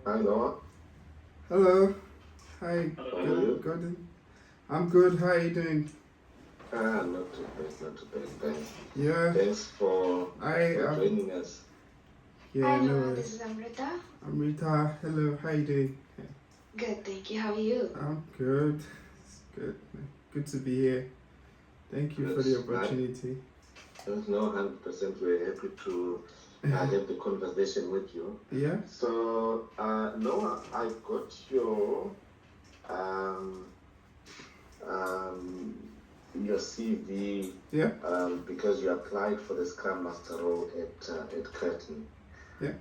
Hi Noah, Hello. Hi. how are you? Good. I'm good. How are you doing? Not too bad, not too bad. Thanks, Yeah. thanks for I for am. joining us. Yeah. Hi No Noah, worries. this is Amrita. I'm Rita. Hello. How you doing? Good, thank you. How are you? I'm good. It's good. Good to be here. Thank you for Good. the opportunity. No, 100%. We're happy to have the conversation with you. Yeah. So, Noah, I got um, um, your CV Yeah. because you applied for the Scrum Master role at Curtin. Yeah.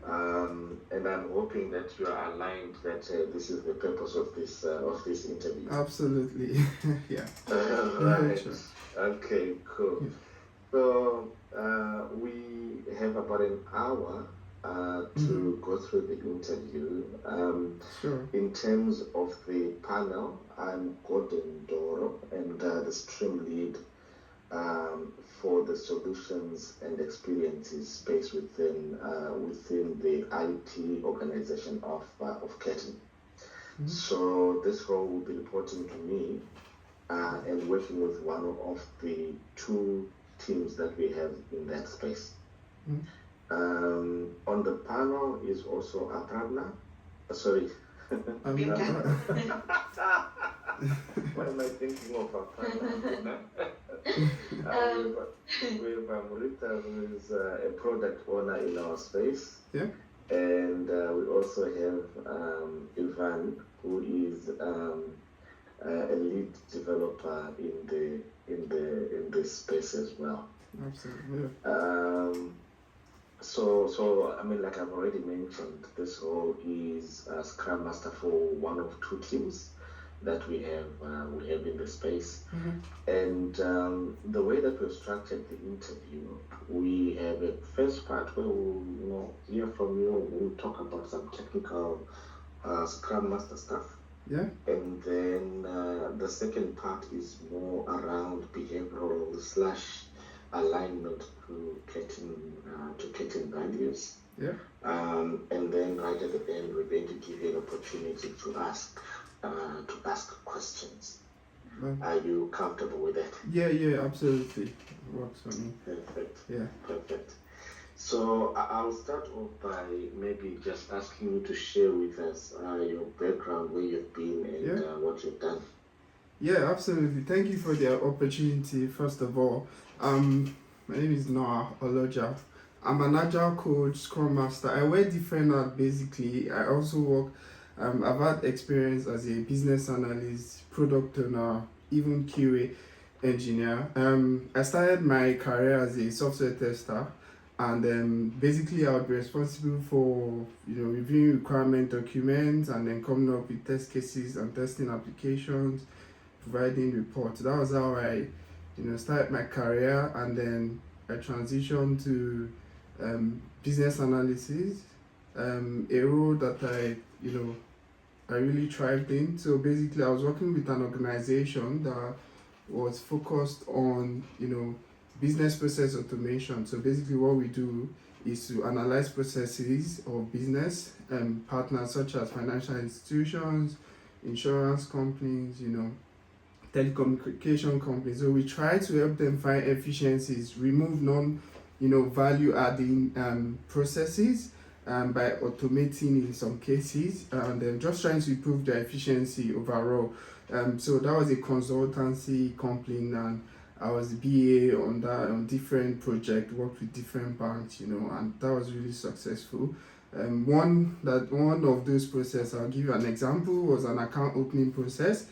And I'm hoping that you are aligned that this is the purpose of this interview. Absolutely. Yeah. Right. Sure. Okay, cool. Yeah. So we have about an hour to go through the interview. Sure. In terms of the panel, I'm Gordon Doro and the stream lead for the solutions and experiences space within the IT organization of Curtin. So this role will be reporting to me and working with one of the two teams that we have in that space. On the panel is also Aparna. Sorry. What am I thinking of Aparna? We have Amrita, who is a product owner in our space. Yeah. And we also have Ivan, who is a lead developer in this space as well. Absolutely. So I mean, like I've already mentioned, this role is a Scrum Master for one of two teams that we have in the space. And the way that we've structured the interview, we have a first part where we'll hear from you. We'll talk about some technical Scrum Master stuff. Yeah. And then the second part is more around behavioral / alignment to Curtin values. Yeah. And then right at the end, we're going to give you an opportunity to ask questions. Are you comfortable with that? Yeah, absolutely. It works for me. Perfect. Yeah. Perfect. So I'll start off by maybe just asking you to share with us your background, where you've been, and what you've done. Yeah, absolutely. Thank you for the opportunity, first of all. My name is Noah Oloja. I'm an Agile coach, Scrum Master. I wear different hats basically. I also work, I've had experience as a business analyst, product owner, even QA engineer. I started my career as a software tester, and basically I would be responsible for reviewing requirement documents and then coming up with test cases and testing applications, providing reports. That was how I started my career, and then I transitioned to business analysis, a role that I really thrived in. So basically I was working with an organization that was focused on business process automation. So basically what we do is to analyze processes of business partners such as financial institutions, insurance companies, telecommunication companies. So we try to help them find efficiencies, remove value adding processes by automating in some cases, and then just trying to improve their efficiency overall. So that was a consultancy company, and I was BA on different projects, worked with different banks, and that was really successful. One of those processes, I'll give you an example, was an account opening process.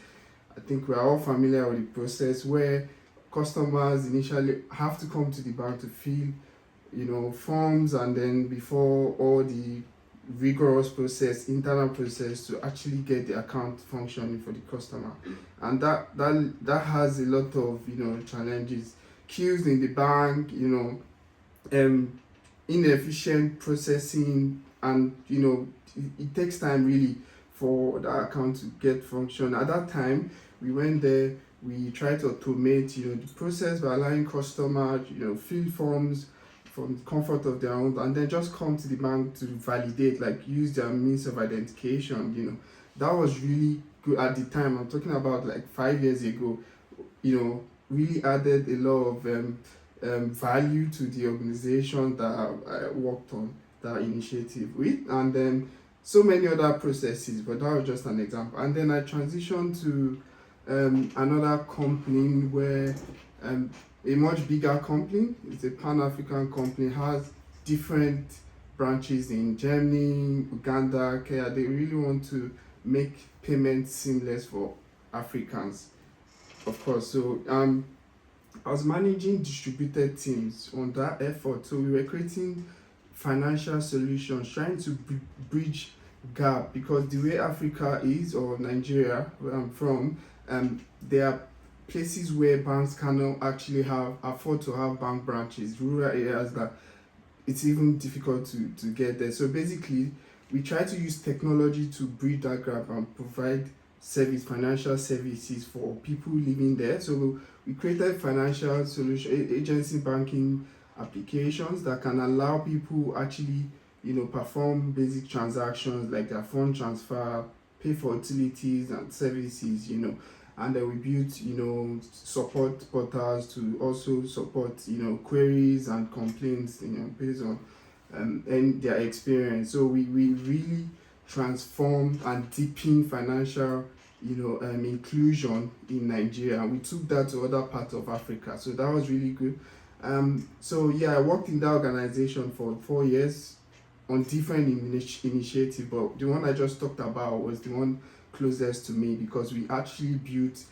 I think we're all familiar with the process where customers initially have to come to the bank to fill forms, and then before all the rigorous internal process to actually get the account functioning for the customer. And that has a lot of challenges, queues in the bank, inefficient processing, and it takes time really for the account to get function. At that time we went there, we tried to automate the process by allowing customers fill forms from the comfort of their own, and then just come to the bank to validate, like use their means of identification. That was really good at the time. I'm talking about like 5 years ago. Really added a lot of value to the organization that I worked on that initiative with, and then so many other processes, but that was just an example. And then I transitioned to another company where a much bigger company, it's a Pan-African company, has different branches in Germany, Uganda, Kenya. They really want to make payments seamless for Africans, of course. So I was managing distributed teams on that effort. So we were creating financial solutions, trying to bridge gap, because the way Africa is, or Nigeria, where I'm from, there are places where banks cannot actually afford to have bank branches, rural areas that it's even difficult to get there. So basically, we try to use technology to bridge that gap and provide financial services for people living there. So we created financial solution agency banking applications that can allow people actually perform basic transactions like their fund transfer, pay for utilities and services, and then we built support portals to also support queries and complaints based on and their experience. So we really transformed and deepened financial inclusion in Nigeria, and we took that to other parts of Africa. So that was really good. So yeah, I worked in that organization for 4 years on different initiatives, but the one I just talked about was the one closest to me, because we actually built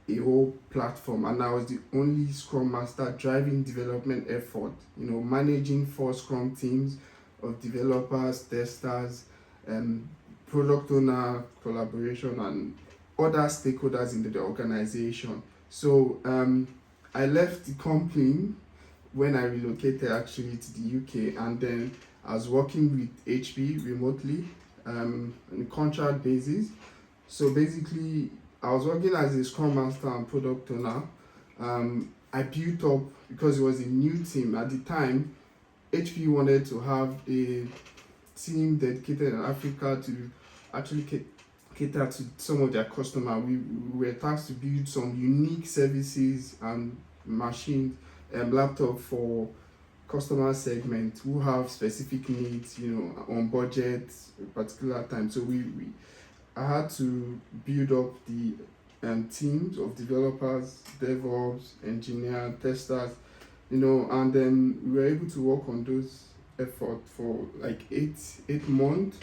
a whole platform, and I was the only Scrum Master driving development effort, managing 4 Scrum teams of developers, testers, product owner, collaboration, and other stakeholders in the organization. So I left the company when I relocated actually to the UK, and then I was working with HP remotely on a contract basis. So basically, I was working as a Scrum Master and product owner. I built up, because it was a new team at the time. HP wanted to have a team dedicated in Africa to actually cater to some of their customers. We were tasked to build some unique services and machines and laptop for customer segment who have specific needs, on budget at particular time. So I had to build up the teams of developers, DevOps, engineers, testers, and then we were able to work on those efforts for like 8 months.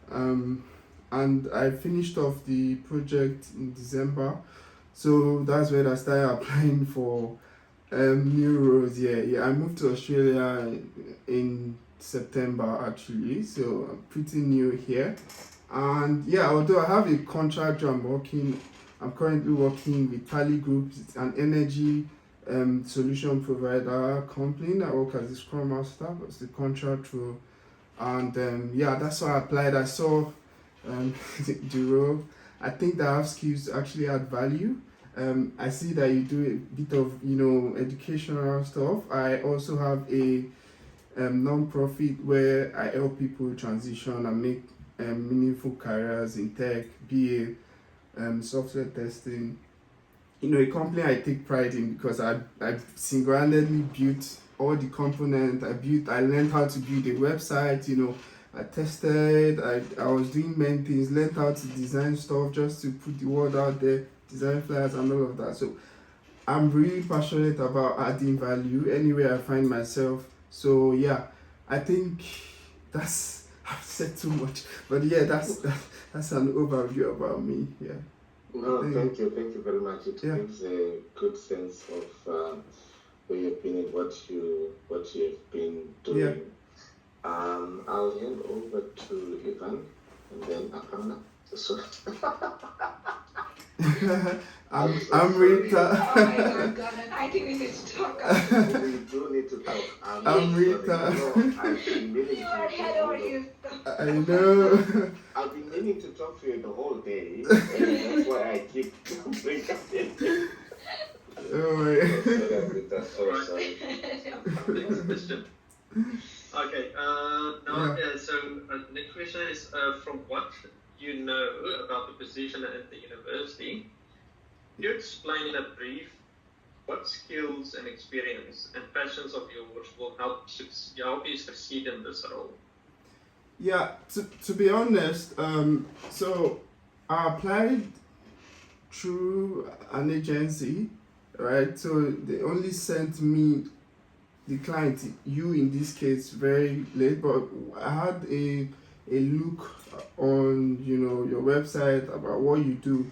And I finished off the project in December. So that's when I started applying for new roles. Yeah. I moved to Australia in September actually, so I'm pretty new here. And yeah, although I have a contract job, I'm currently working with Tally Group. It's an energy solution provider company. I work as a Scrum Master. That's the contract role. And that's why I applied. I saw the role. I think that I have skills to actually add value. I see that you do a bit of educational stuff. I also have a non-profit where I help people transition and make meaningful careers in tech, be it software testing. A company I take pride in, because I single-handedly built all the components. I learned how to build a website. I tested. I was doing many things. Learned how to design stuff just to put the word out there, design flyers and all of that. So I'm really passionate about adding value anywhere I find myself. So yeah, I think I've said too much, but yeah, that's an overview about me. Yeah. No, thank you very much. It gives a good sense of where you've been and what you've been doing. Yeah. I'll hand over to Ivan and then Akana. So I'm Rita. Oh my God, I think we need to talk. we do need to talk. I'm Rita. I've been meaning You are head over heels. I know. I've been meaning to talk to you the whole day, and that's why I keep bringing up it. Oh my. Sorry. Question. Okay. So next question is from what you know about the position at the university. Could you explain in a brief what skills and experience and passions of yours will help you succeed in this role? Yeah, to be honest, so I applied through an agency, right? So they only sent me the client, you in this case, very late, but I had a look on your website about what you do,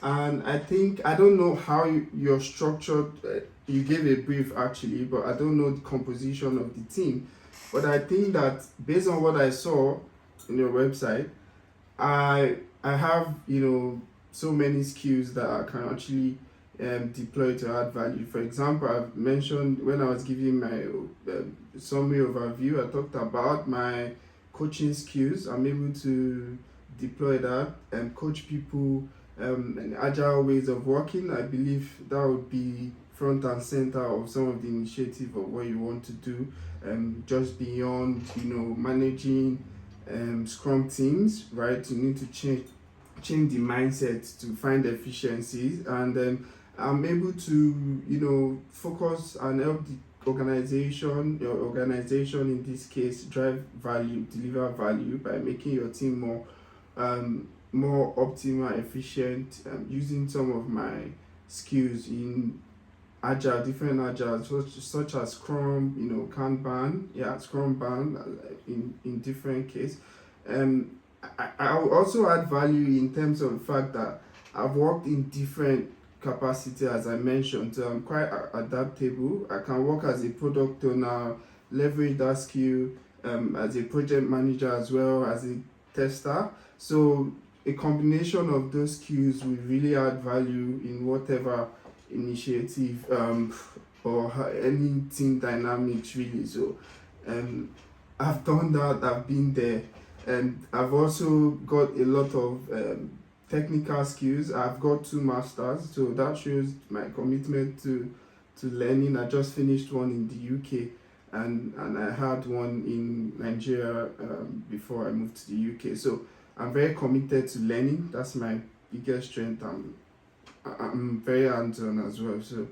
and I think I don't know how you're structured. You gave a brief actually, but I don't know the composition of the team. But I think that based on what I saw in your website, I have so many skills that I can actually deploy to add value. For example, I've mentioned when I was giving my summary overview, I talked about my coaching skills. I'm able to deploy that and coach people in agile ways of working. I believe that would be front and center of some of the initiative of what you want to do, just beyond managing scrum teams, right? You need to change the mindset to find efficiencies, and I'm able to focus and help the your organization in this case drive value, deliver value by making your team more optimal, efficient, using some of my skills in agile, different agile, such as Scrum, Kanban, Scrum Ban, in different case. I will also add value in terms of the fact that I've worked in different capacity, as I mentioned, so I'm quite adaptable. I can work as a product owner, leverage that skill, as a project manager as well as a tester. So a combination of those skills will really add value in whatever initiative or any team dynamics really. So I've done that, I've been there, and I've also got a lot of technical skills. I've got 2 masters, so that shows my commitment to learning. I just finished one in the UK, and I had one in Nigeria before I moved to the UK. So I'm very committed to learning. That's my biggest strength. I'm very hands-on as well. So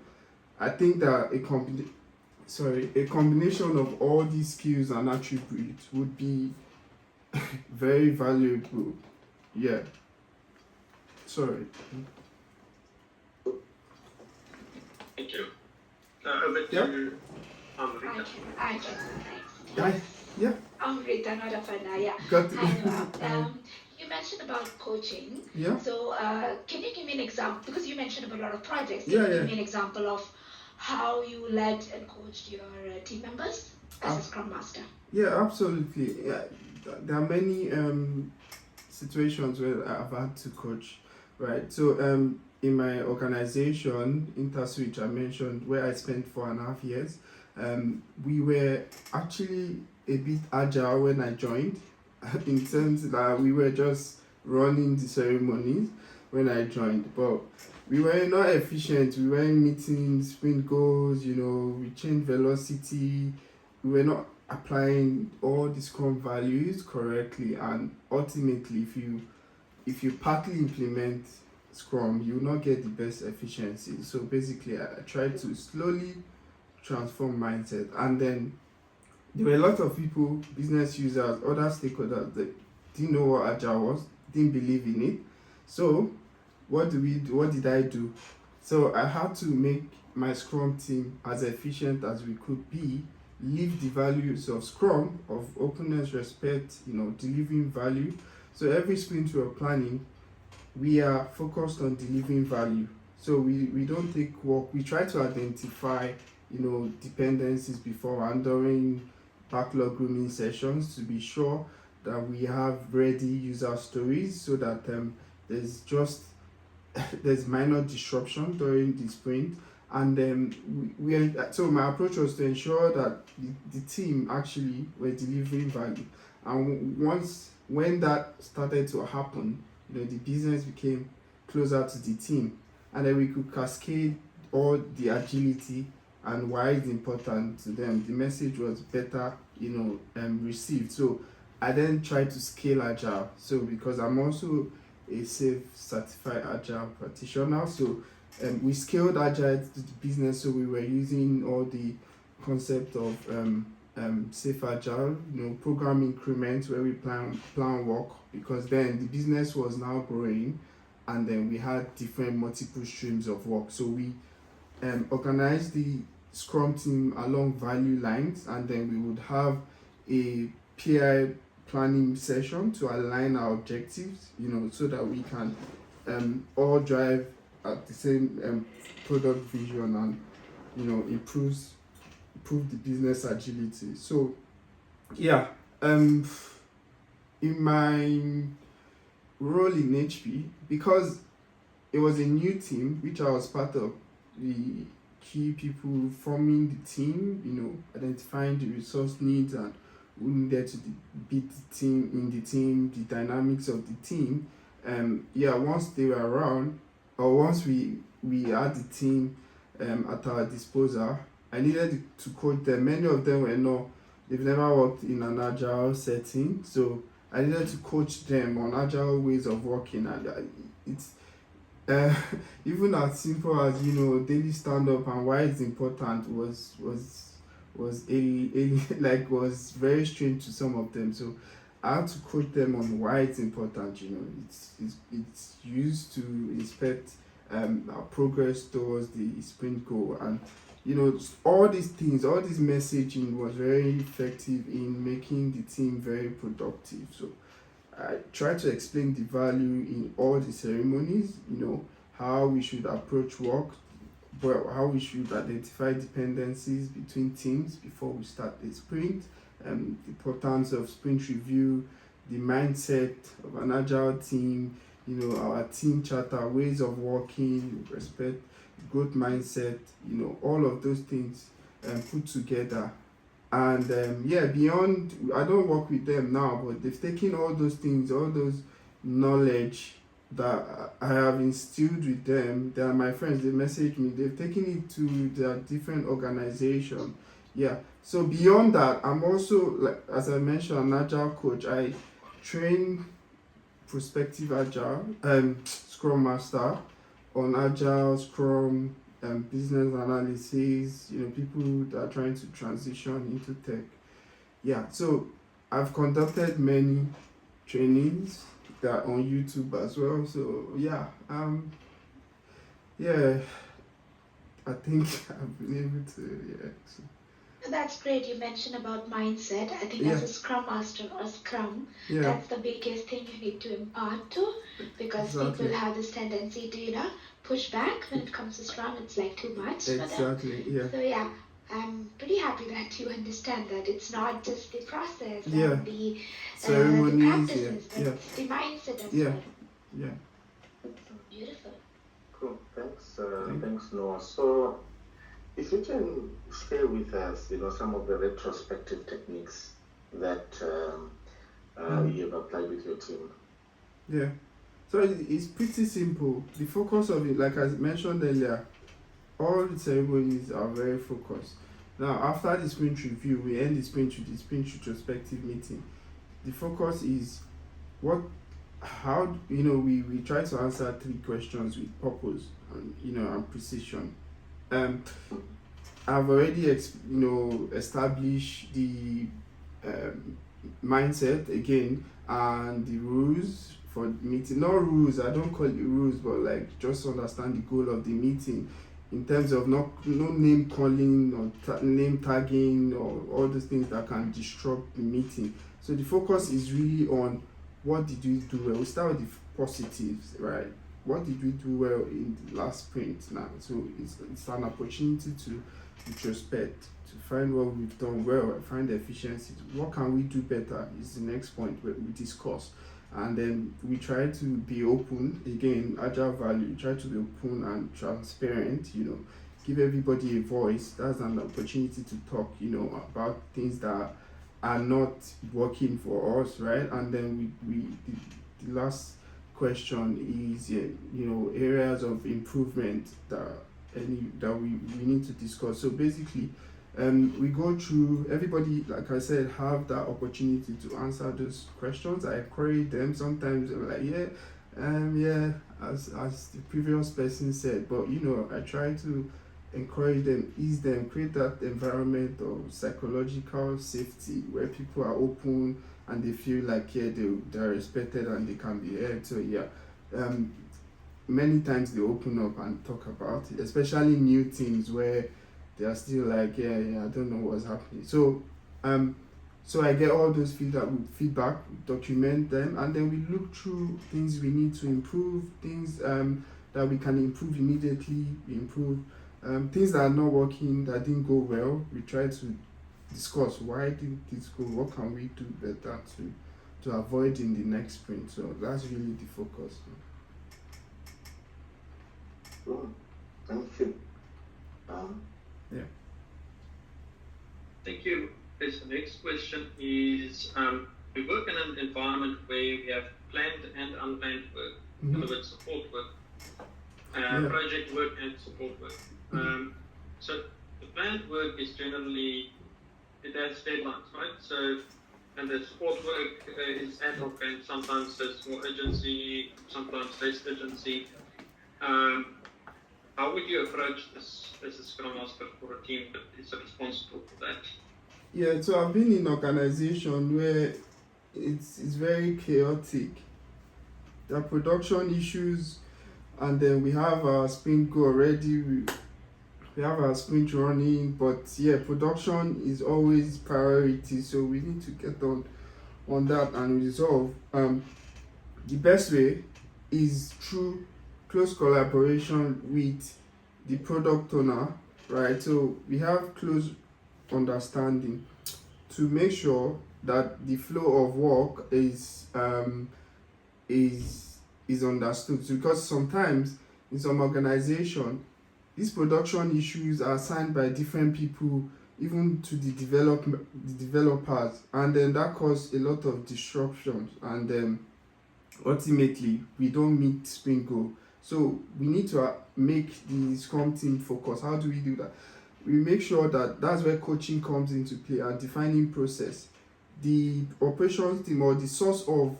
I think that a combination of all these skills and attributes would be very valuable. Yeah. Sorry. Thank you. Over Yeah. to Rita. I can. Yeah. Yeah. Rita, not Aparna. Yeah. Got it. Hi, Noah. You mentioned about coaching. Yeah. So, can you give me an example? Because you mentioned about a lot of projects. Can Yeah, you yeah. give me an example of how you led and coached your team members as a Scrum Master? Yeah, absolutely. Yeah, there are many situations where I've had to coach, right? So in my organization, InterSwitch, I mentioned, where I spent 4.5 years, we were actually a bit agile when I joined, in terms that we were just running the ceremonies when I joined, but we were not efficient. We were in meetings, sprint goals, we changed velocity. We were not applying all the Scrum values correctly, and ultimately, if you partly implement Scrum, you will not get the best efficiency. So basically, I tried to slowly transform mindset, and then there were a lot of people, business users, other stakeholders that didn't know what Agile was, didn't believe in it. So what did I do? So I had to make my Scrum team as efficient as we could be, live the values of Scrum, of openness, respect, delivering value. So every sprint we are planning, we are focused on delivering value. So we don't take work. We try to identify, dependencies before and during backlog grooming sessions to be sure that we have ready user stories, so that there's minor disruption during the sprint, and so my approach was to ensure that the team actually were delivering value, and when that started to happen, the business became closer to the team, and then we could cascade all the agility and why it's important to them, the message was better, received. So I then tried to scale Agile. So because I'm also a safe certified Agile practitioner, so we scaled Agile to the business. So we were using all the concept of safe Agile, program increments where we plan work, because then the business was now growing, and then we had different multiple streams of work. So we organized the Scrum team along value lines, and then we would have a PI planning session to align our objectives, so that we can all drive at the same product vision, and improve the business agility. So yeah, in my role in HP, because it was a new team which I was part of, the key people forming the team, identifying the resource needs and who needed to be the team, the dynamics of the team. Once they were around, or once we had the team at our disposal, I needed to coach them. Many of them they've never worked in an Agile setting, so I needed to coach them on Agile ways of working, and it's even as simple as daily stand up and why it's important was was very strange to some of them. So I had to coach them on why it's important. It's used to inspect our progress towards the sprint goal, and all these things, all this messaging was very effective in making the team very productive. So I try to explain the value in all the ceremonies, how we should approach work, how we should identify dependencies between teams before we start the sprint, the importance of sprint review, the mindset of an Agile team, our team charter, ways of working, respect, growth mindset, all of those things put together. And beyond, I don't work with them now, but they've taken all those things, all those knowledge that I have instilled with them. They are my friends, they message me, they've taken it to their different organization. So beyond that, I'm also, like as I mentioned, an Agile coach. I train prospective Agile Scrum Master on Agile, Scrum, business analysis, people that are trying to transition into tech. So I've conducted many trainings that are on YouTube as well. So I think I've been able to, so. That's great. You mentioned about mindset. I think as a Scrum Master or Scrum, that's the biggest thing you need to impart to, because people have this tendency to, push back when it comes to Scrum. It's like too much for them. So I'm pretty happy that you understand that it's not just the process and the ceremonies, the practices, but the mindset as well. Beautiful. Cool. Thanks, Noah. So, if you can share with us, some of the retrospective techniques that you have applied with your team. So it's pretty simple. The focus of it, like I mentioned earlier, all the ceremonies are very focused. Now, after the sprint review, we end the sprint with the sprint retrospective meeting. The focus is we try to answer 3 questions with purpose and precision. I've already established the mindset again, and the rules for the meeting. Not rules, I don't call it rules, but like just understand the goal of the meeting in terms of no name calling or name tagging or all those things that can disrupt the meeting. So the focus is really on what did we do well. We start with the positives, right? What did we do well in the last sprint now? So it's an opportunity to retrospect, to find what we've done well, find the efficiencies. What can we do better is the next point where we discuss. And then we try to be open, again, Agile value, we try to be open and transparent, give everybody a voice. That's an opportunity to talk, about things that are not working for us, right? And then the last question is, areas of improvement that any that we need to discuss. So basically, we go through, everybody, like I said, have that opportunity to answer those questions. I encourage them. Sometimes I'm like, yeah, as the previous person said, but I try to encourage them, ease them, create that environment of psychological safety where people are open and they feel like they're respected and they can be heard. So many times they open up and talk about it, especially new things where they are still like, I don't know what's happening. So I get all those feedback, document them, and then we look through things we need to improve, things that we can improve immediately, improve things that are not working, that didn't go well. We try to discuss why didn't this go, what can we do better to avoid in the next sprint. So that's really the focus. Thank you. Thank you. Okay, so the next question is, we work in an environment where we have planned and unplanned work, in other words, support work, project work and support work. So the planned work is generally, it has deadlines, right? So, and the support work is ad hoc, and sometimes there's more urgency, sometimes less urgency. How would you approach this as a Scrum Master for a team that is responsible for that? Yeah, so I've been in an organization where it's very chaotic. There are production issues, and then we have our sprint go already. We have our sprint running, but production is always priority. So we need to get on that and resolve. The best way is through close collaboration with the product owner, right? So we have close understanding to make sure that the flow of work is understood. So because sometimes in some organization, these production issues are assigned by different people, even to the developers, and then that causes a lot of disruptions, and ultimately we don't meet sprint goal. So we need to make the Scrum team focus. How do we do that? We make sure that that's where coaching comes into play and defining process. The operations team, or the source of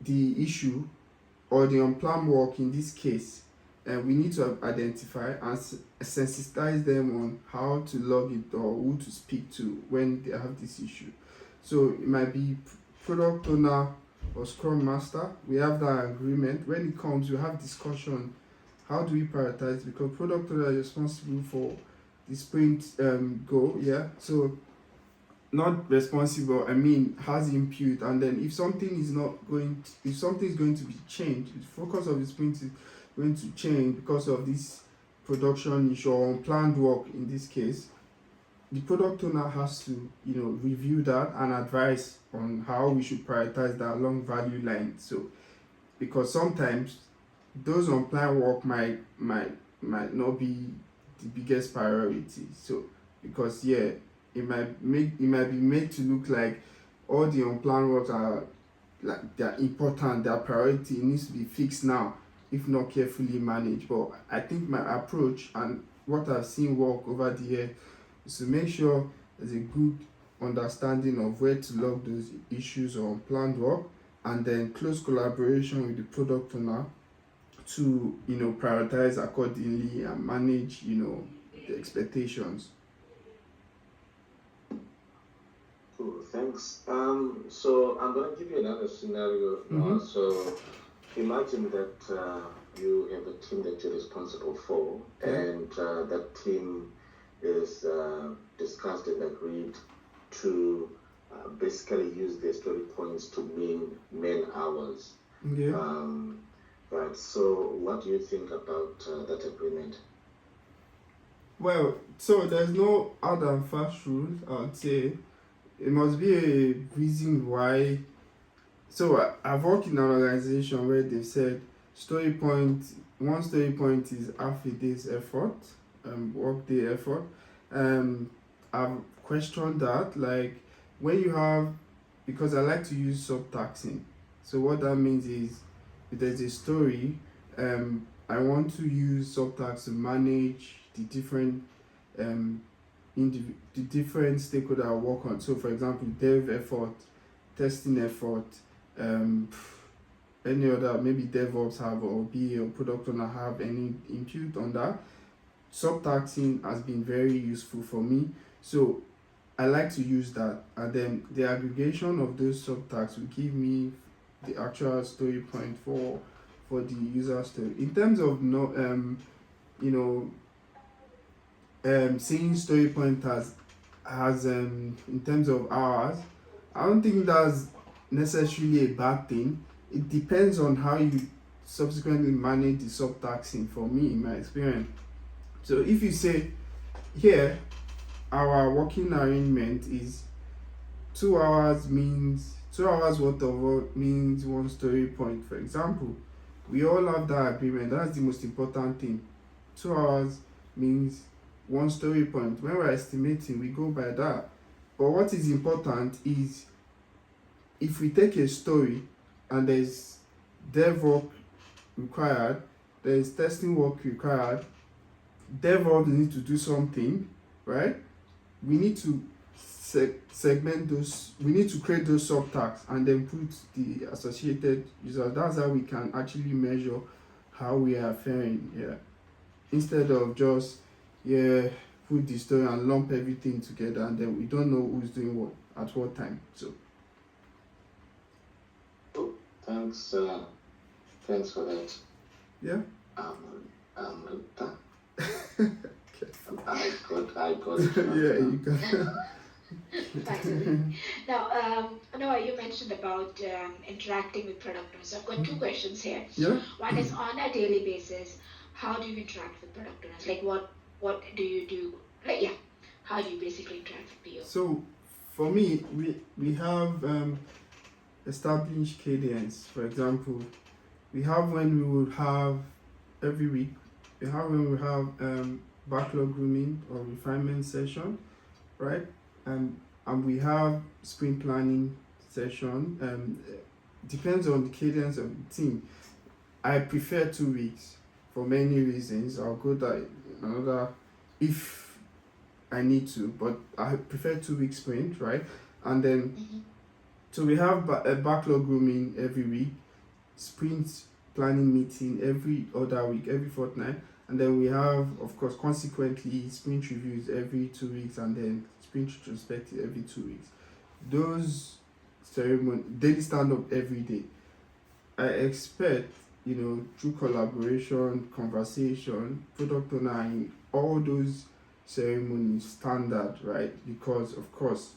the issue or the unplanned work in this case, we need to identify and sensitize them on how to log it or who to speak to when they have this issue. So it might be product owner or Scrum Master. We have that agreement. When it comes, we have discussion. How do we prioritize? Because product owner is responsible for the sprint goal, so not responsible, has input, and then if something is going to be changed, the focus of the sprint is going to change because of this production issue or unplanned work in this case, the product owner has to review that and advise on how we should prioritize that along value line. So because sometimes those unplanned work might not be the biggest priority. So because it might be made to look like all the unplanned works are like they're important, their priority needs to be fixed now, if not carefully managed. But I think my approach and what I've seen work over the year is to make sure there's a good understanding of where to log those issues or unplanned work, and then close collaboration with the product owner to prioritize accordingly and manage the expectations. Cool, thanks. So I'm going to give you another scenario now. So imagine that you have a team that you're responsible for, and that team is discussed and agreed to basically use their story points to mean man hours. Right. So what do you think about that agreement? Well, so there's no hard and fast rule, I would say. It must be a reason why. So I've worked in an organization where they said one story point is half a day's effort, work day effort. I've questioned that, like when you have, because I like to use subtaxing. So what that means is if there's a story, I want to use subtasks to manage the different the different stakeholder I work on. So for example, dev effort, testing effort, any other, maybe DevOps have or BA or product owner have any input on that. Subtasking has been very useful for me. So I like to use that, and then the aggregation of those subtasks will give me the actual story point for the user story. In terms of seeing story point as in terms of hours, I don't think that's necessarily a bad thing. It depends on how you subsequently manage the subtasking, for me, in my experience. So if you say here our working arrangement is 2 hours worth of work means 1 story point, for example, we all have that agreement. That's the most important thing. 2 hours means 1 story point. When we're estimating, we go by that. But what is important is, if we take a story and there's dev work required, there's testing work required, DevOps need to do something, right? We need to segment those, we need to create those subtasks and then put the associated users. That's how we can actually measure how we are faring here. Instead of just put the story and lump everything together and then we don't know who's doing what at what time. So thanks for that. Yeah. I got it. Yeah, you got Now, Noah, you mentioned about interacting with product owners. I've got 2 questions here. Yeah. One is, on a daily basis, how do you interact with product owners? Like, what do you do? Like, yeah, how do you basically interact with PO? So, for me, we have established cadence. For example, we have when we would have every week. We have when we have backlog grooming or refinement session, right? And we have sprint planning session. Depends on the cadence of the team. I prefer 2 weeks for many reasons. I'll go that another if I need to, but I prefer 2 week sprint, right? And then so we have a backlog grooming every week, sprint planning meeting every other week, every fortnight, and then we have, of course, consequently, sprint reviews every 2 weeks, and then sprint retrospective every 2 weeks. Those ceremonies, daily stand up every day. I expect, through collaboration, conversation, product owner, in all those ceremonies standard, right? Because of course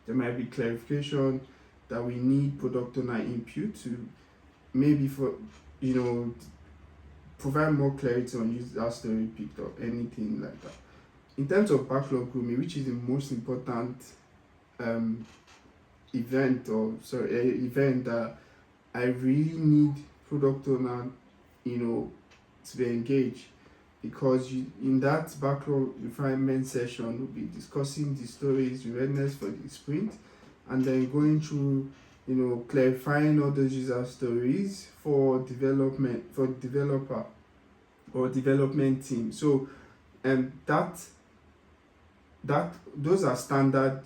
there might be clarification that we need product owner input to, maybe for provide more clarity on user story picked or anything like that. In terms of backlog grooming, which is the most important event that I really need product owner to be engaged, because in that backlog refinement session we'll be discussing the stories, readiness for the sprint, and then going through clarifying all those user stories for development, for developer or development team. So those are standard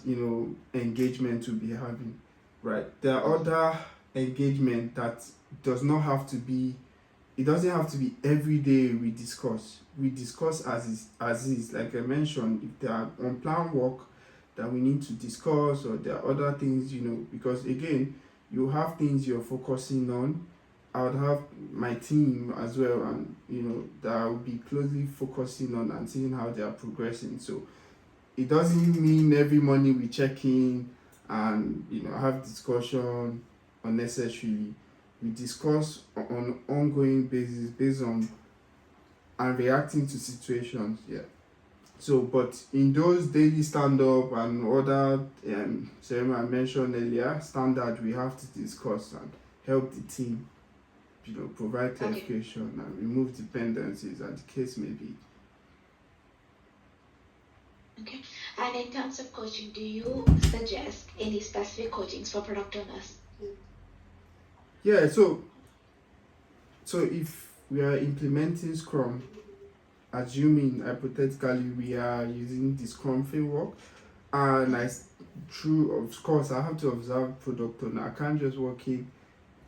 engagement to be having, right? There are other engagement that doesn't have to be every day. We discuss as is. Like I mentioned, if there are unplanned work that we need to discuss, or there are other things, because again, you have things you're focusing on. I would have my team as well, and that I will be closely focusing on and seeing how they are progressing. So it doesn't mean every morning we check in and have discussion unnecessarily. We discuss on ongoing basis based on and reacting to situations. Yeah. So, but in those daily stand-up and other ceremony I mentioned earlier, standard, we have to discuss and help the team, provide clarification and remove dependencies as the case may be. Okay. And in terms of coaching, do you suggest any specific coachings for product owners? Yeah, so if we are implementing Scrum, assuming hypothetically we are using the Scrum framework, and of course, I have to observe product owner. I can't just walk in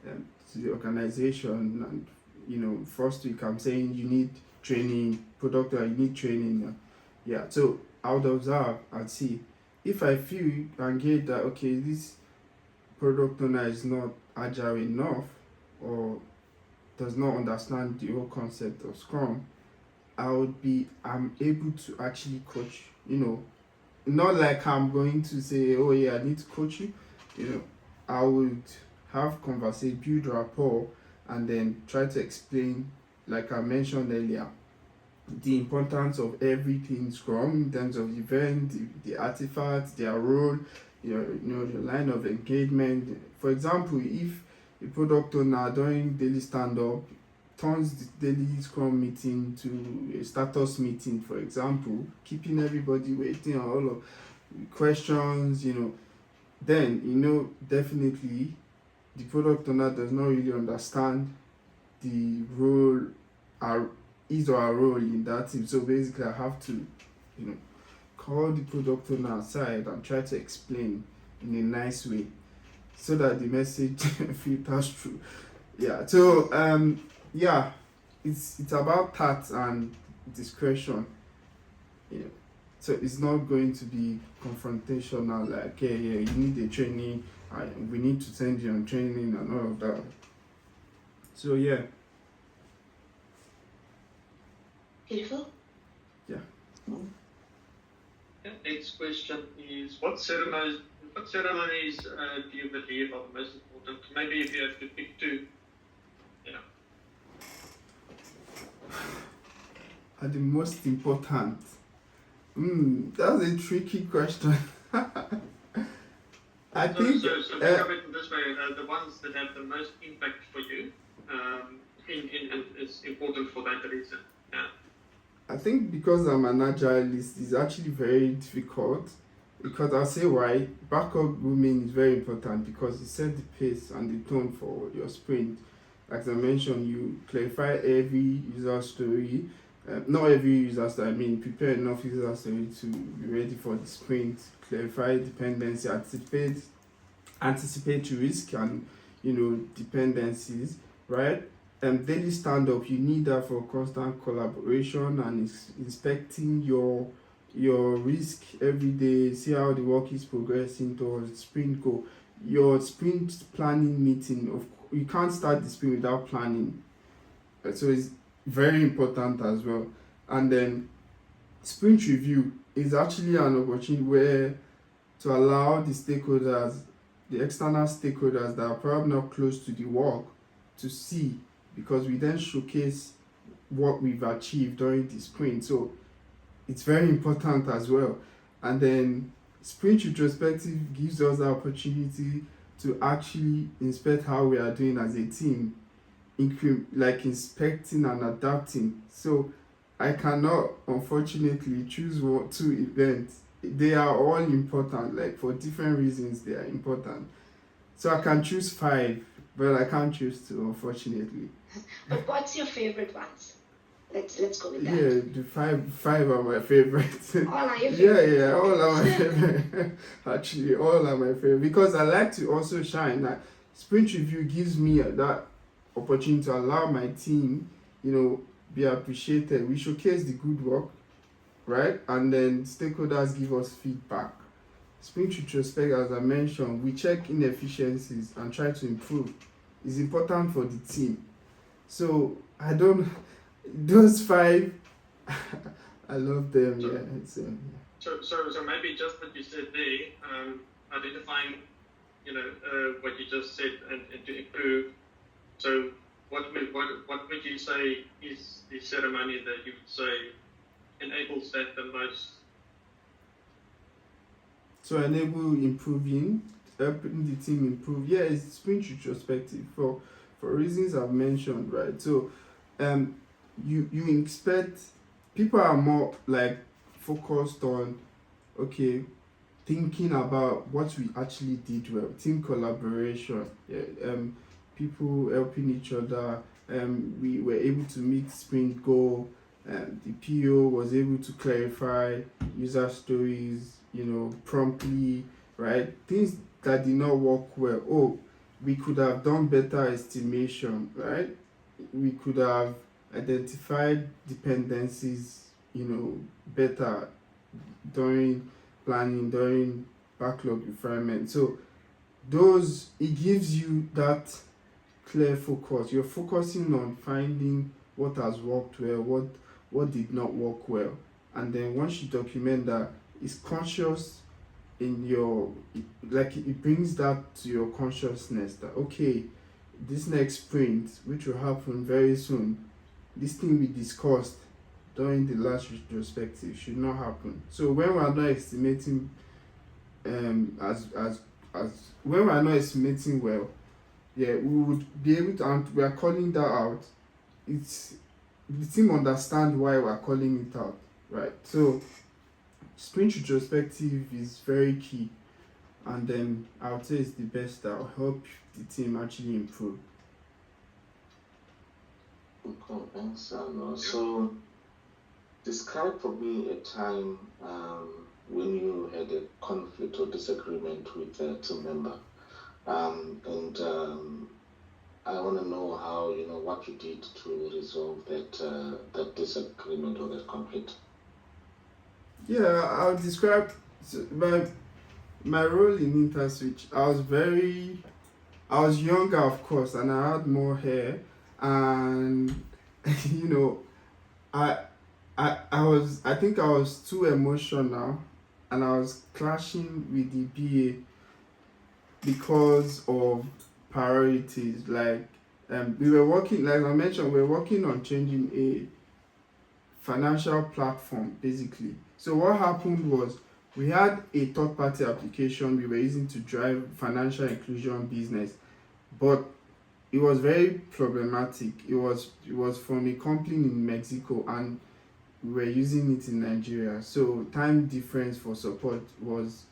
to the organization and first week I'm saying you need training, product owner, you need training. Yeah, so I would observe and see if I feel and get that okay, this product owner is not agile enough or does not understand the whole concept of Scrum. I'm able to actually coach, not like I'm going to say, oh yeah, I need to coach you. I would have conversation, build rapport, and then try to explain, like I mentioned earlier, the importance of everything Scrum in terms of the event, the artifacts, their role, the line of engagement. For example, if a product owner during daily stand-up turns the daily Scrum meeting to a status meeting, for example, keeping everybody waiting on all of questions, then definitely the product owner does not really understand the role, his or her role in that team. So basically I have to call the product owner aside and try to explain in a nice way so that the message filters through. Yeah, so yeah, it's about tact and discretion. So it's not going to be confrontational, like, hey, yeah, you need a training, we need to send you on training and all of that. So yeah. Beautiful. Yeah. Next question is, what ceremonies do you believe are the most important? Maybe if you have to pick two. Are the most important? That's a tricky question. I think. So think of it this way: the ones that have the most impact for you, it's important for that reason. Yeah. I think because I'm an agilist, it's actually very difficult. Because I'll say why. Backup grooming is very important because it sets the pace and the tone for your sprint. Like I mentioned, you clarify every user story. Not every user story, prepare enough user story to be ready for the sprint, clarify dependency, anticipate risk and dependencies, right? Daily stand-up, you need that for constant collaboration and inspecting your risk every day, see how the work is progressing towards sprint goal. Your sprint planning meeting, you can't start the sprint without planning, so it's very important as well. And then sprint review is actually an opportunity where to allow the stakeholders, the external stakeholders that are probably not close to the work, to see, because we then showcase what we've achieved during the sprint. So it's very important as well. And then sprint retrospective gives us the opportunity to actually inspect how we are doing as a team, like inspecting and adapting. So I cannot unfortunately choose two events. They are all important, like for different reasons they are important. So I can choose 5, but I can't choose 2, unfortunately. But what's your favorite ones? Let's go with that. Yeah, the five are my favorites. All are your favorites? Yeah, all are my favorite. Actually, all are my favorite because I like to also shine. Like, sprint review gives me that opportunity to allow my team, be appreciated. We showcase the good work, right? And then stakeholders give us feedback. Sprint retrospect, as I mentioned, we check inefficiencies and try to improve. It's important for the team. So those 5, I love them. So maybe just what you said there, identifying, what you just said and to improve. So what would you say is the ceremony that you would say enables that the most? So enable improving, helping the team improve. Yeah, it's sprint retrospective for reasons I've mentioned, right? So you expect people are more like focused on thinking about what we actually did well, team collaboration. people helping each other. We were able to meet sprint goal. The PO was able to clarify user stories, promptly, right? Things that did not work well. Oh, we could have done better estimation, right? We could have identified dependencies, better during planning, during backlog refinement. So it gives you that clear focus. You're focusing on finding what has worked well, what did not work well, and then once you document that, it's conscious in your, like it brings that to your consciousness that okay, this next sprint, which will happen very soon, this thing we discussed during the last retrospective should not happen. So when we are not estimating as when we are not estimating well, yeah, we would be able to, and we are calling that out. It's the team understand why we are calling it out, right? So sprint retrospective is very key, and then I would say it's the best that will help the team actually improve. Okay, thanks. So describe for me a time when you had a conflict or disagreement with a team member, and I want to know how, what you did to resolve that disagreement or that conflict. Yeah, I'll describe my role in InterSwitch. I was younger, of course, and I had more hair, and I I think I was too emotional, and I was clashing with the BA because of priorities. Like we were working, like I mentioned, we were working on changing a financial platform basically. So what happened was we had a third party application we were using to drive financial inclusion business, but it was very problematic. It was from a company in Mexico, and we were using it in Nigeria. So time difference for support was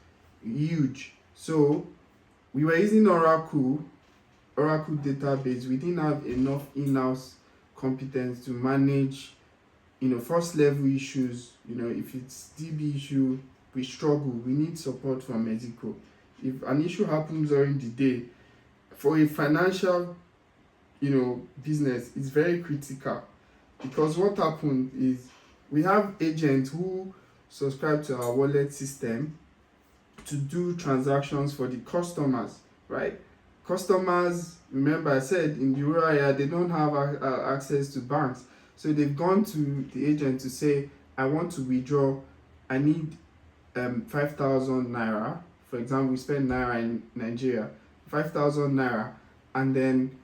huge. So we were using Oracle database. We didn't have enough in-house competence to manage, first level issues. If it's DB issue, we struggle. We need support from Mexico. If an issue happens during the day, for a financial, business, it's very critical, because what happened is we have agents who subscribe to our wallet system to do transactions for the customers, right? Customers, remember I said in the rural area, they don't have access to banks. So they've gone to the agent to say, I want to withdraw, I need 5,000 naira. For example, we spend naira in Nigeria, 5,000 naira, and then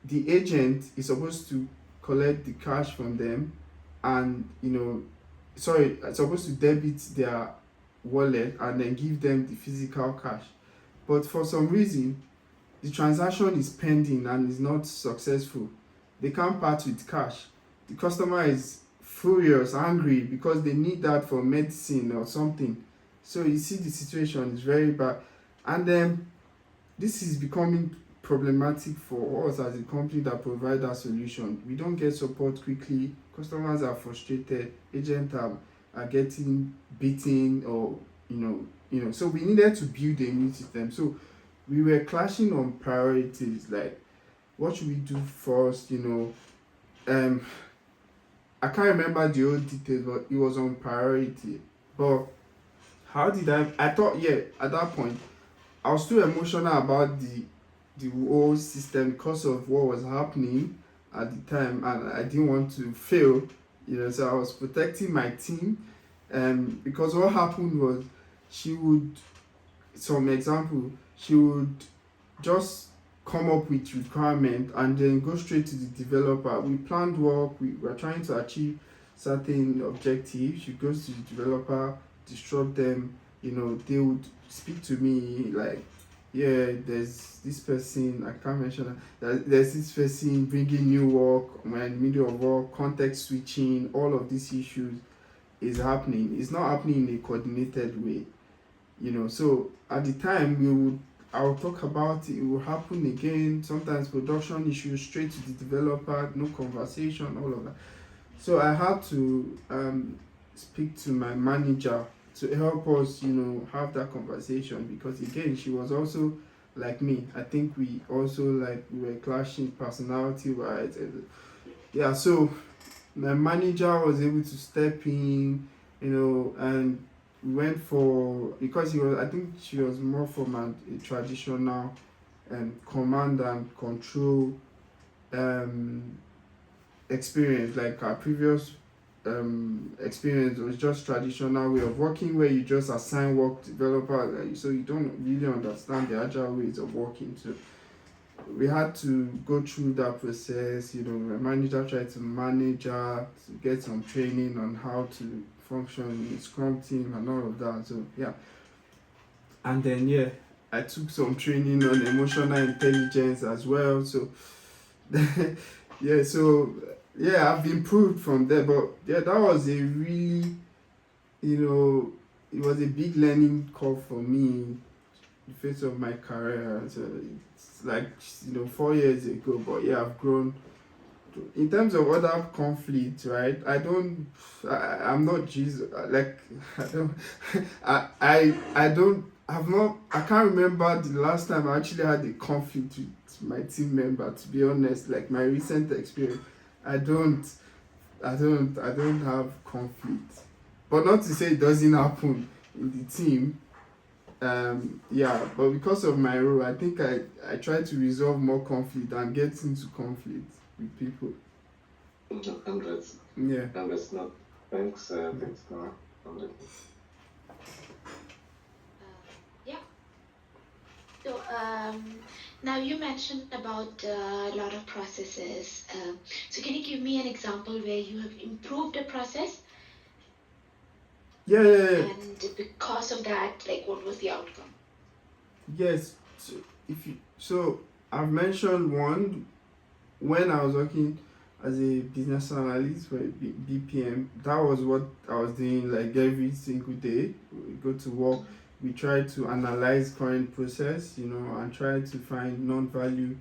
the agent is supposed to collect the cash from them, and supposed to debit their wallet and then give them the physical cash. But for some reason, the transaction is pending and is not successful. They can't part with cash. The customer is furious, angry, because they need that for medicine or something. So you see, the situation is very bad, and then this is becoming problematic for us as a company that provide that solution. We don't get support quickly. Customers are frustrated. Agents are getting beaten, or so we needed to build a new system. So we were clashing on priorities, like what should we do first. I can't remember the old details, but it was on priority. But how did I thought, yeah, at that point I was too emotional about the whole system because of what was happening at the time, and I didn't want to fail, so I was protecting my team. Because what happened was, she would just come up with requirement and then go straight to the developer. We planned work, we were trying to achieve certain objectives. She goes to the developer, disrupt them. They would speak to me like, yeah, there's this person, I can't mention that, there's this person bringing new work, we're in the middle of work, context switching, all of these issues is happening. It's not happening in a coordinated way. So at the time, we would I'll talk about it, it will happen again. Sometimes production issues straight to the developer, no conversation, all of that. So I had to speak to my manager to help us, have that conversation, because again, she was also like me. I think we also we were clashing personality wise. Yeah, so my manager was able to step in, and we went for, because I think she was more from a traditional command and control experience. Like our previous experience was just traditional way of working, where you just assign work to developer, so you don't really understand the agile ways of working. So we had to go through that process. My manager tried to manage her to get some training on how to function in Scrum team and all of that. So yeah, and then I took some training on emotional intelligence as well. So I've improved from there. But that was a really, it was a big learning curve for me, the face of my career. So it's like 4 years ago, but I've grown. In terms of other conflicts, right? I'm not Jesus. Like I don't, I don't. I can't remember the last time I actually had a conflict with my team member. To be honest, like my recent experience, I don't have conflict. But not to say it doesn't happen in the team. But because of my role, I think I try to resolve more conflict and get into conflict with people. Hundreds. Yeah. Hundreds, not. Thanks, Noah. So now you mentioned about a lot of processes. So can you give me an example where you have improved a process? Yeah. And because of that, like, what was the outcome? Yes. So I've mentioned one when I was working as a business analyst for BPM. That was what I was doing like every single day. We go to work, we try to analyze current process, and try to find non-value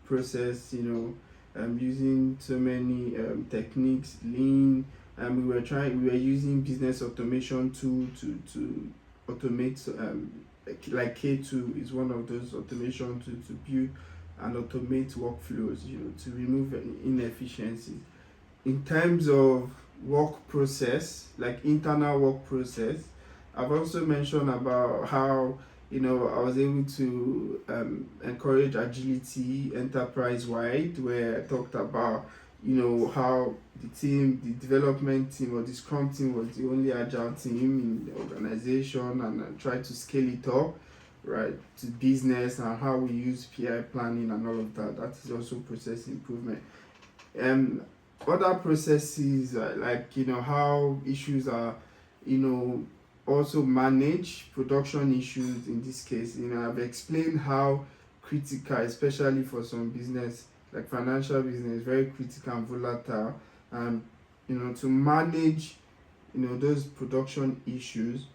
process, using so many techniques, lean. We were using business automation tool to automate, like K2 is one of those automation tools to build and automate workflows, to remove inefficiencies. In terms of work process, like internal work process, I've also mentioned about how I was able to encourage agility enterprise-wide, where I talked about how the development team or the Scrum team was the only agile team in the organization, and I tried to scale it up, right, to business, and how we use PI planning and all of that. That is also process improvement. Other processes like how issues are also manage production issues. In this case, I've explained how critical, especially for some business like financial business, very critical and volatile, and to manage those production issues,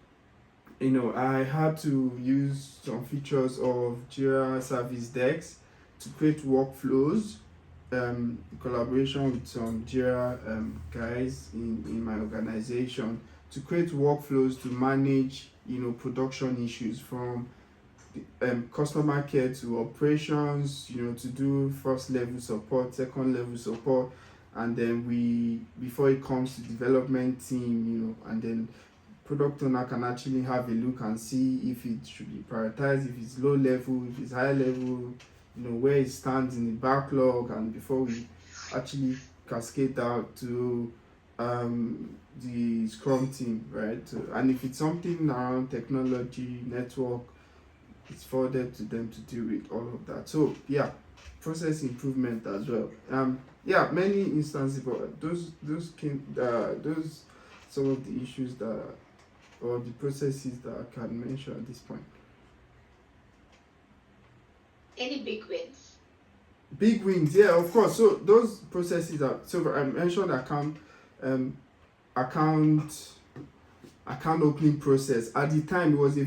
I had to use some features of Jira Service Decks to create workflows, in collaboration with some Jira guys in my organization, to create workflows to manage production issues, from customer care to operations, to do first level support, second level support, and then before it comes to development team, and then product owner can actually have a look and see if it should be prioritized, if it's low level, if it's high level, where it stands in the backlog, and before we actually cascade out to the Scrum team, right? And if it's something around technology, network, it's forwarded to them to deal with all of that. So process improvement as well. Many instances, but those some of the issues or the processes that I can mention at this point. Any big wins? Big wins, yeah, of course. So those processes I mentioned account opening process. At the time, it was a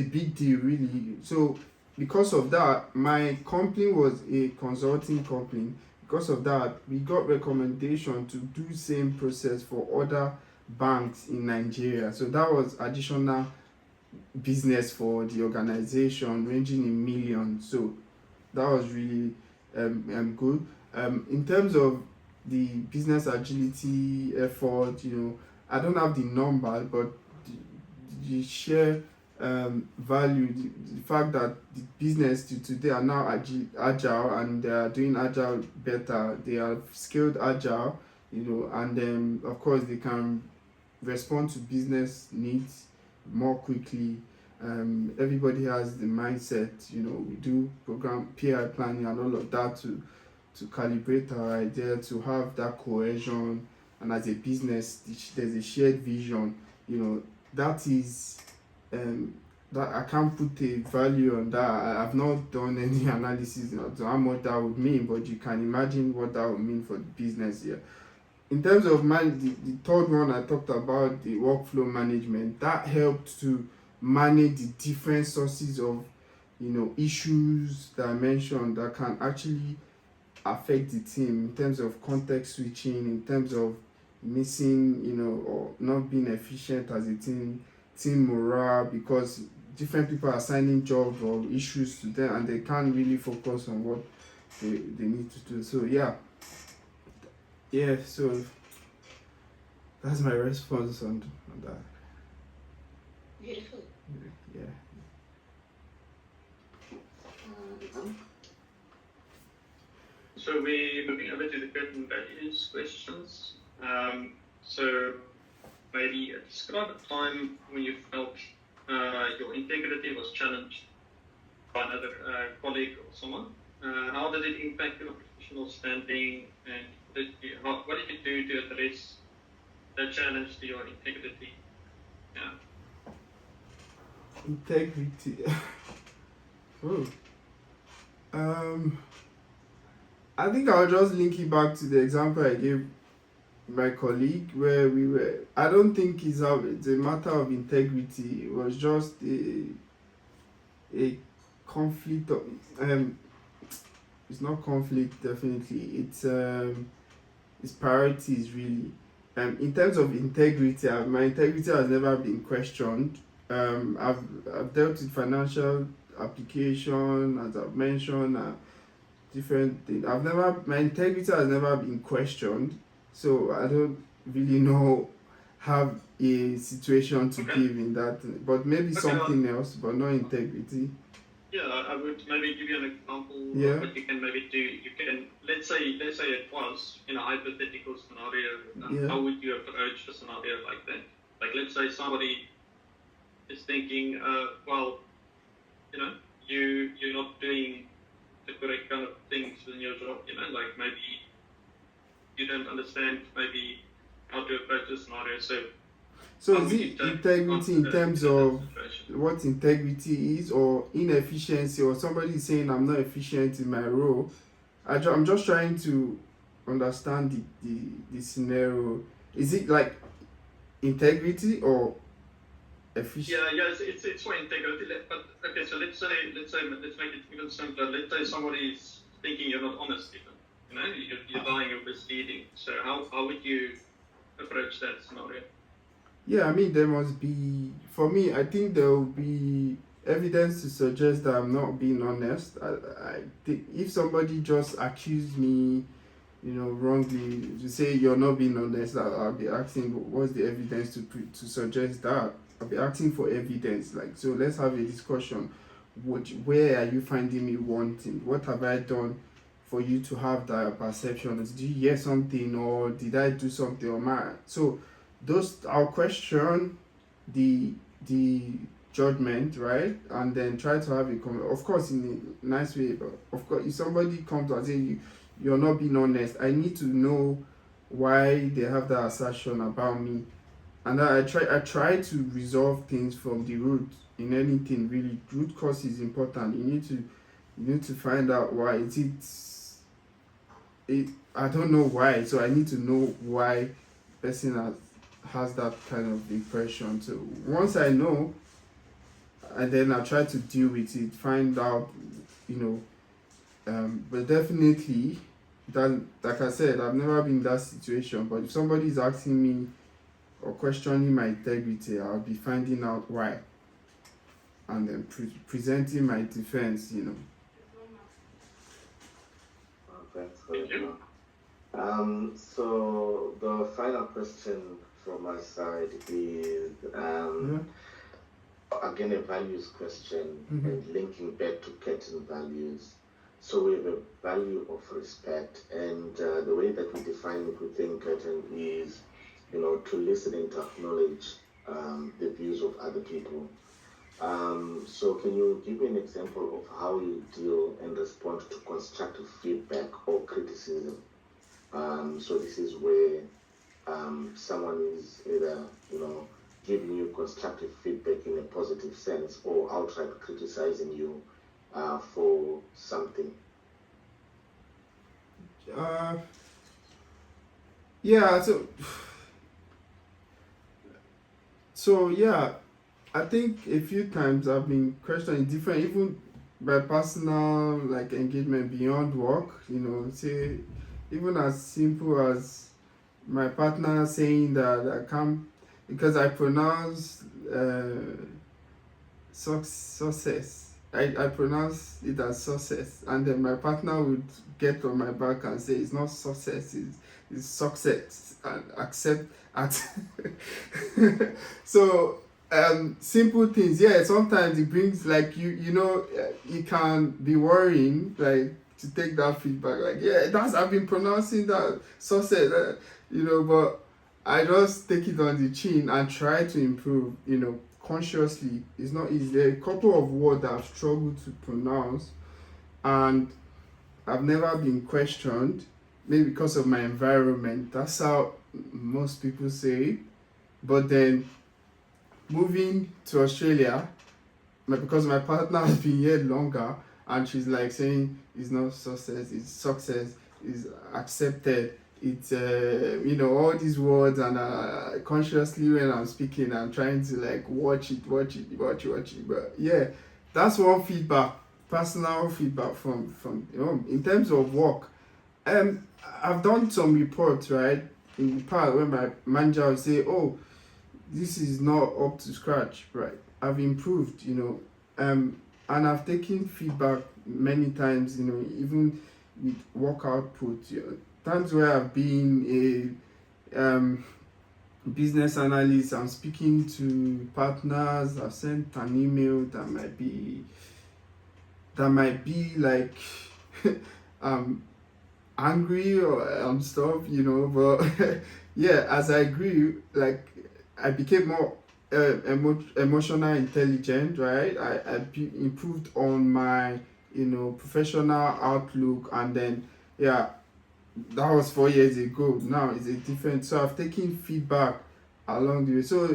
big deal, really. So because of that, my company was a consulting company. Because of that, we got recommendation to do same process for other banks in Nigeria. So that was additional business for the organization, ranging in millions. So that was really good. In terms of the business agility effort, I don't have the number, but the share value, the fact that the business today are now agile and they are doing agile better, they are skilled agile, and then of course they can respond to business needs more quickly. Everybody has the mindset, we do program PI planning and all of that to calibrate our idea, to have that cohesion, and as a business there's a shared vision. That is that I can't put a value on that. I've not done any analysis on how much that would mean, but you can imagine what that would mean for the business here. In terms of the third one I talked about, the workflow management, that helped to manage the different sources of issues that I mentioned that can actually affect the team, in terms of context switching, in terms of missing, or not being efficient as a team morale, because different people are assigning jobs or issues to them and they can't really focus on what they need to do. So so that's my response on that. Beautiful. Yeah. So we're moving over to the curtain values questions. So maybe describe a time when you felt your integrity was challenged by another colleague or someone. How did it impact your professional standing, and what did you do to address that challenge to your integrity? Yeah. Integrity. I think I'll just link it back to the example I gave my colleague, where I don't think it's a matter of integrity. It was just a conflict of, it's not conflict, definitely. It's priorities, really. In terms of integrity, my integrity has never been questioned. I've dealt with financial application, as I've mentioned, different things. My integrity has never been questioned, so I don't really have a situation to give in that, but maybe something else, but not integrity. Yeah, I would maybe give you an example of what you can maybe do. You can, let's say it was in a hypothetical scenario. How would you approach a scenario like that? Like, let's say somebody is thinking, well, you're not doing the correct kind of things in your job, like maybe you don't understand maybe how to approach the scenario. So is it integrity in terms of what integrity is, or inefficiency, or somebody is saying I'm not efficient in my role? I'm just trying to understand the scenario. Is it like integrity or efficiency? Yeah, it's for integrity. But okay, so let's make it even simpler. Let's say somebody is thinking you're not honest, even. You're lying or misleading. So how would you approach that scenario? Yeah, I mean, there must be, for me, I think there will be evidence to suggest that I'm not being honest. I think if somebody just accused me, wrongly, to say you're not being honest, I'll be asking, what's the evidence to suggest that? I'll be asking for evidence. Like, so let's have a discussion. Where are you finding me wanting? What have I done for you to have that perception? Did you hear something, or did I do something on my? So I'll question the judgment, right? And then try to have of course, in a nice way. But of course, if somebody comes and say you're not being honest, I need to know why they have that assertion about me, and I try to resolve things from the root. In anything, really, root cause is important. You need to find out why. I don't know why, so I need to know why person has that kind of impression. So once I know, and then I try to deal with it, find out, but definitely, that, like I said, I've never been in that situation, but if somebody is asking me or questioning my integrity, I'll be finding out why, and then presenting my defense, Thanks for that. So the final question from my side is again a values question, and linking back to Curtin values. So we have a value of respect, and the way that we define it within Curtin is, to listen and to acknowledge the views of other people. So can you give me an example of how you deal and respond to constructive feedback or criticism? So this is where someone is either, giving you constructive feedback in a positive sense or outright criticizing you for something. Yeah, so yeah, I think a few times I've been questioned different, even by personal like engagement beyond work, say even as simple as my partner saying that I can't, because I pronounce success. I pronounce it as success, and then my partner would get on my back and say it's not success, it's success, and accept at so simple things. Yeah, sometimes it brings like it can be worrying, like to take that feedback, like I've been pronouncing that success, but I just take it on the chin and try to improve, consciously. It's not easy. There are a couple of words that I've struggled to pronounce, and I've never been questioned, maybe because of my environment. That's how most people say it. But then moving to Australia, because my partner has been here longer, and she's like saying it's not success, it's success, it's accepted, it's all these words, and consciously when I'm speaking, I'm trying to like watch it. But yeah, that's one feedback, personal feedback from in terms of work. I've done some reports, right, in the past when my manager would say, "Oh, this is not up to scratch," right? I've improved, and I've taken feedback many times, even with work output. Times where I've been a business analyst, I'm speaking to partners, I've sent an email that might be like angry or stuff, but yeah, as I grew, like I became more emotional intelligent, right? I improved on my professional outlook, and then yeah, that was 4 years ago. Now it's a different. So I've taken feedback along the way. So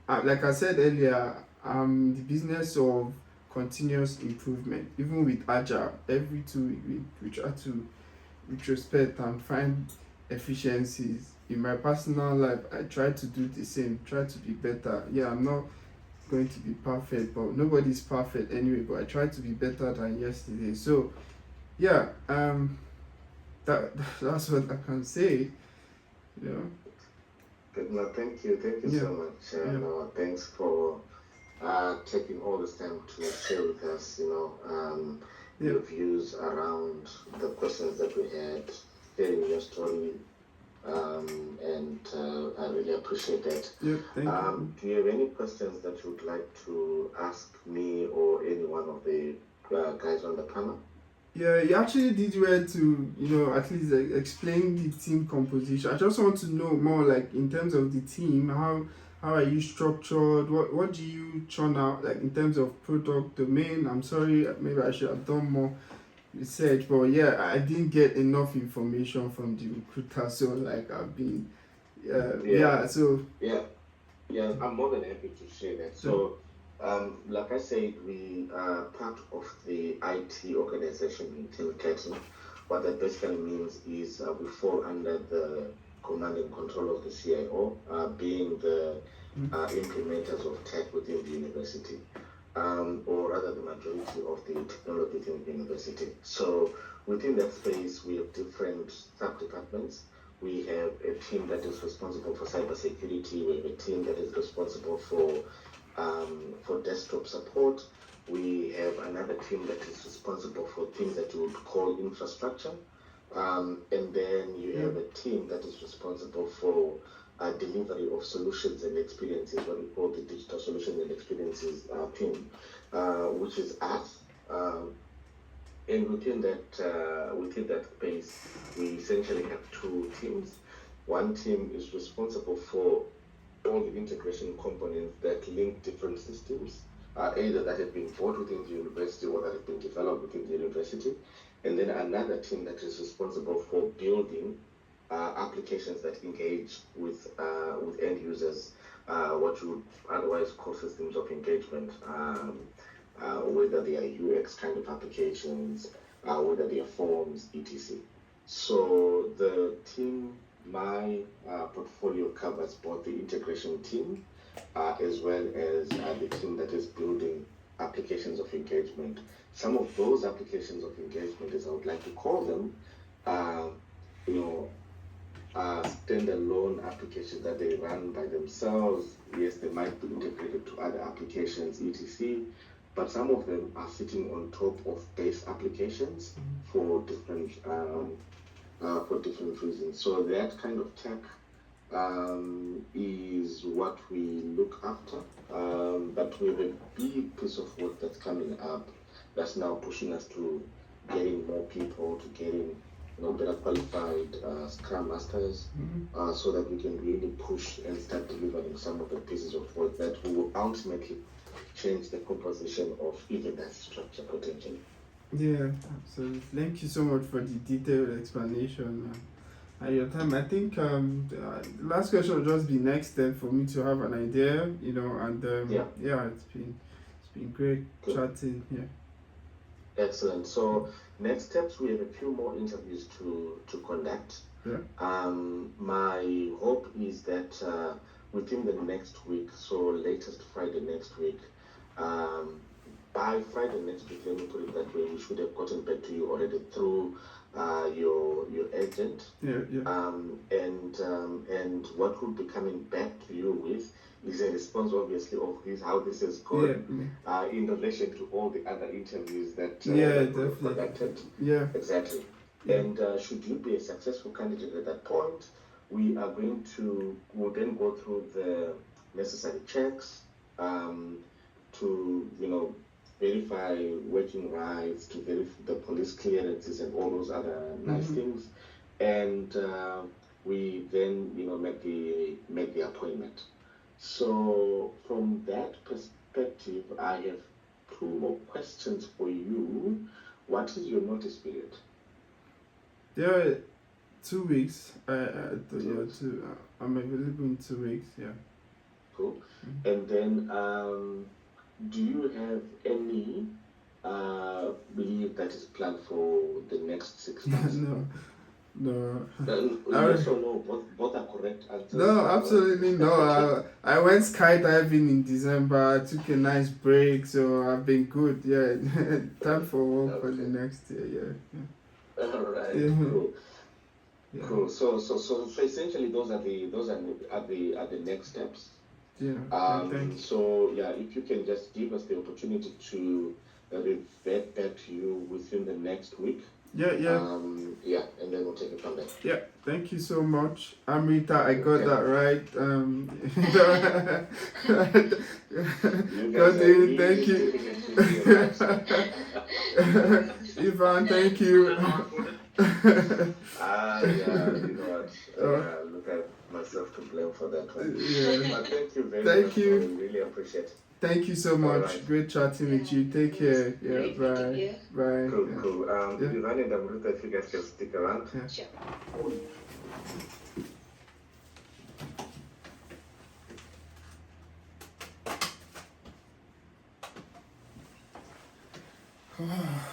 like I said earlier, I'm the business of continuous improvement. Even with Agile, every 2 weeks we try to retrospect and find efficiencies. In my personal life, I try to do the same, try to be better. Yeah, I'm not going to be perfect, but nobody's perfect anyway, but I try to be better than yesterday. So yeah, that's what I can say. Good. No, thank you so much. No, thanks for taking all this time to share with us, your views around the questions that we had, sharing your story, and I really appreciate that. Thank you. Do you have any questions that you would like to ask me or any one of the guys on the panel? Yeah, you actually did well to, at least explain the team composition. I just want to know more, like, in terms of the team, how are you structured? What do you churn out, like, in terms of product domain? I'm sorry, maybe I should have done more research, but yeah, I didn't get enough information from the recruiter, so like I've been, I'm more than happy to share that. So, like I said, we are part of the IT organization in Curtin. What that basically means is we fall under the command and control of the CIO, being the implementers of tech within the university, or rather the majority of the technology within the university. So within that space, we have different sub-departments. We have a team that is responsible for cybersecurity. We have a team that is responsible for desktop support. We have another team that is responsible for things that you would call infrastructure. And then you have a team that is responsible for delivery of solutions and experiences, what we call the digital solutions and experiences team, which is us. And within that space, we essentially have two teams. One team is responsible for all the integration components that link different systems, either that have been bought within the university or that have been developed within the university. And then another team that is responsible for building applications that engage with end users, what you would otherwise call systems of engagement, whether they are UX kind of applications, whether they are forms, etc. So the team, my portfolio covers both the integration team as well as the team that is building applications of engagement. Some of those applications of engagement, as I would like to call them, standalone applications that they run by themselves. Yes, they might be integrated to other applications, etc. But some of them are sitting on top of base applications for different reasons. So that kind of tech is what we look after. But we have a big piece of work that's coming up that's now pushing us to getting more people, to getting better qualified Scrum Masters, so that we can really push and start delivering some of the pieces of work that will ultimately change the composition of even that structure potentially. Yeah, absolutely. Thank you so much for the detailed explanation at your time. I think the last question will just be next step for me to have an idea, and it's been great chatting. Yeah. Excellent. So next steps, we have a few more interviews to conduct. Yeah. My hope is that within the next week, so latest Friday next week, by Friday next week, let me put it that way, we should have gotten back to you already through your agent. And what we'll be coming back to you with is a response, obviously, of how this has gone in relation to all the other interviews that we have conducted. Yeah. Exactly. Yeah. And should you be a successful candidate at that point, we'll then go through the necessary checks to verify working rights, to verify the police clearances and all those other nice things, and we then make the appointment. So from that perspective, I have two more questions for you. What is your notice period? Yeah, 2 weeks. I'm available in 2 weeks. Yeah. Cool. And then do you have any leave that is planned for the next 6 months? No. Yes or no? Both are correct answers. No, absolutely no. I went skydiving in December. I took a nice break, so I've been good. Yeah, time for work for the next year. Yeah. All right. Cool. Yeah. Cool. So essentially, those are the next steps. Yeah. So yeah, if you can just give us the opportunity to revert back to you within the next week. Yeah. And then we'll take it from there. Yeah, thank you so much, Amrita. I got that right. Thank you. Ivan, thank you. Look at myself to blame for that one. Yeah. But thank you very much. Thank you. I really appreciate it. Thank you so much. Right. Great chatting with you. Take care. Yeah, bye. Bye. Cool. Ivan and Amrita, if you guys can stick around. Yeah. Sure. Oh.